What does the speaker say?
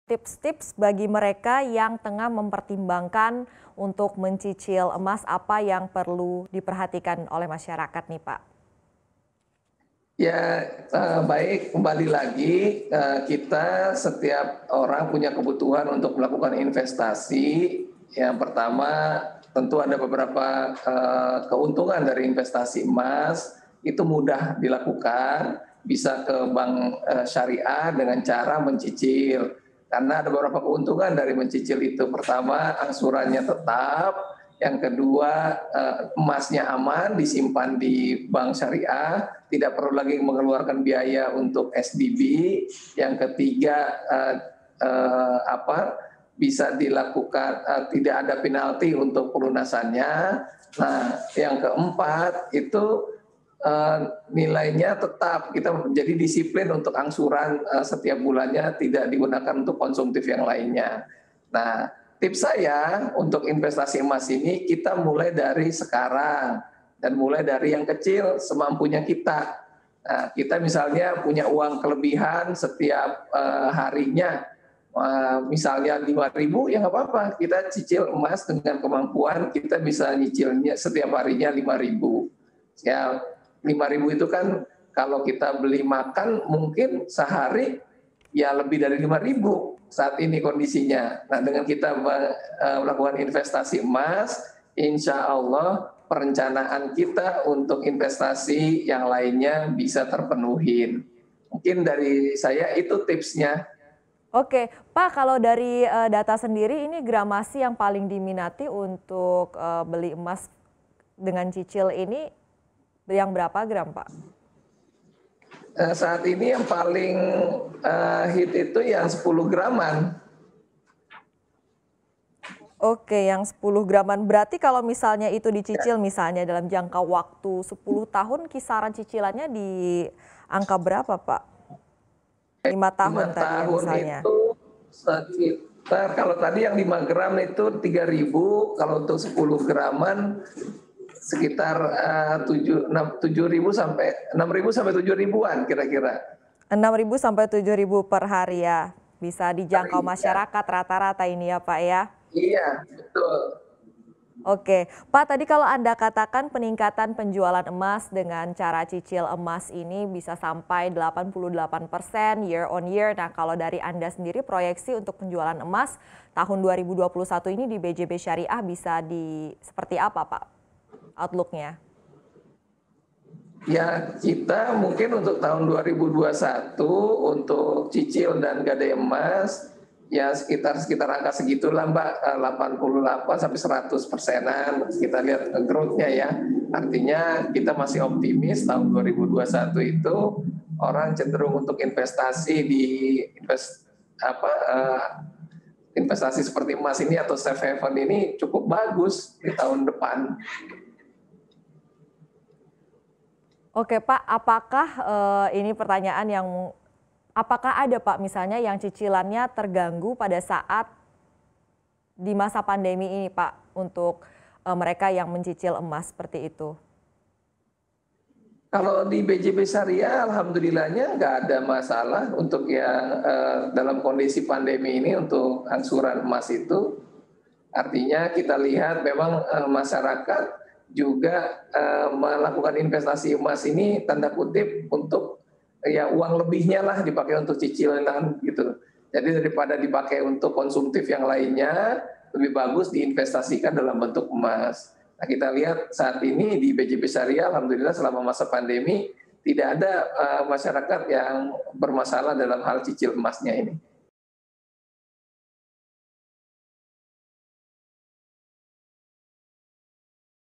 tips-tips bagi mereka yang tengah mempertimbangkan untuk mencicil emas, apa yang perlu diperhatikan oleh masyarakat nih Pak? Ya, baik, kembali lagi kita setiap orang punya kebutuhan untuk melakukan investasi. Yang pertama tentu ada beberapa keuntungan dari investasi emas, itu mudah dilakukan, bisa ke bank syariah dengan cara mencicil. Karena ada beberapa keuntungan dari mencicil itu. Pertama, angsurannya tetap. Yang kedua, emasnya aman, disimpan di bank syariah, tidak perlu lagi mengeluarkan biaya untuk SDB. Yang ketiga, bisa dilakukan, tidak ada penalti untuk pelunasannya. Nah, yang keempat itu nilainya tetap, kita menjadi disiplin untuk angsuran setiap bulannya, tidak digunakan untuk konsumtif yang lainnya. Nah, tips saya untuk investasi emas ini, kita mulai dari sekarang dan mulai dari yang kecil semampunya kita. Nah, kita misalnya punya uang kelebihan setiap harinya, misalnya 5.000, ya nggak apa-apa, kita cicil emas dengan kemampuan kita bisa nyicilnya setiap harinya 5.000. Ya, 5.000 itu kan kalau kita beli makan mungkin sehari ya lebih dari 5.000 saat ini kondisinya. Nah, dengan kita melakukan investasi emas, insya Allah perencanaan kita untuk investasi yang lainnya bisa terpenuhi. Mungkin dari saya itu tipsnya. Oke, Pak, kalau dari data sendiri ini gramasi yang paling diminati untuk beli emas dengan cicil ini yang berapa gram, Pak? Saat ini yang paling hit itu yang 10 graman. Oke, yang 10 graman. Berarti kalau misalnya itu dicicil misalnya dalam jangka waktu 10 tahun, kisaran cicilannya di angka berapa, Pak? 5 tahun 5 tadi ya tahun misalnya. itu sekitar, kalau tadi yang 5 gram itu 3.000, kalau untuk 10 graman sekitar 7.000 sampai 6.000 sampai 7.000-an kira-kira. 6.000 sampai 7.000 per hari ya. Bisa dijangkau masyarakat rata-rata ini ya Pak ya. Iya, betul. Oke, Pak, tadi kalau Anda katakan peningkatan penjualan emas dengan cara cicil emas ini bisa sampai 88% year on year. Nah, kalau dari Anda sendiri proyeksi untuk penjualan emas tahun 2021 ini di BJB Syariah bisa seperti apa, Pak? Outlook-nya? Ya, kita mungkin untuk tahun 2021 untuk cicil dan gadai emas ya sekitar angka segitulah Mbak, 88 sampai 100%-an kita lihat growth-nya ya. Artinya kita masih optimis tahun 2021 itu orang cenderung untuk investasi di investasi seperti emas ini atau safe haven ini cukup bagus di tahun depan. Oke Pak, apakah ini pertanyaan yang apakah ada Pak misalnya yang cicilannya terganggu pada saat di masa pandemi ini Pak untuk mereka yang mencicil emas seperti itu? Kalau di BJB Syariah alhamdulillahnya nggak ada masalah untuk yang dalam kondisi pandemi ini untuk angsuran emas itu. Artinya kita lihat memang masyarakat juga melakukan investasi emas ini tanda kutip untuk ya uang lebihnya lah dipakai untuk cicilan gitu. Jadi daripada dipakai untuk konsumtif yang lainnya, lebih bagus diinvestasikan dalam bentuk emas. Nah, kita lihat saat ini di BJB Syariah alhamdulillah selama masa pandemi tidak ada masyarakat yang bermasalah dalam hal cicil emasnya ini.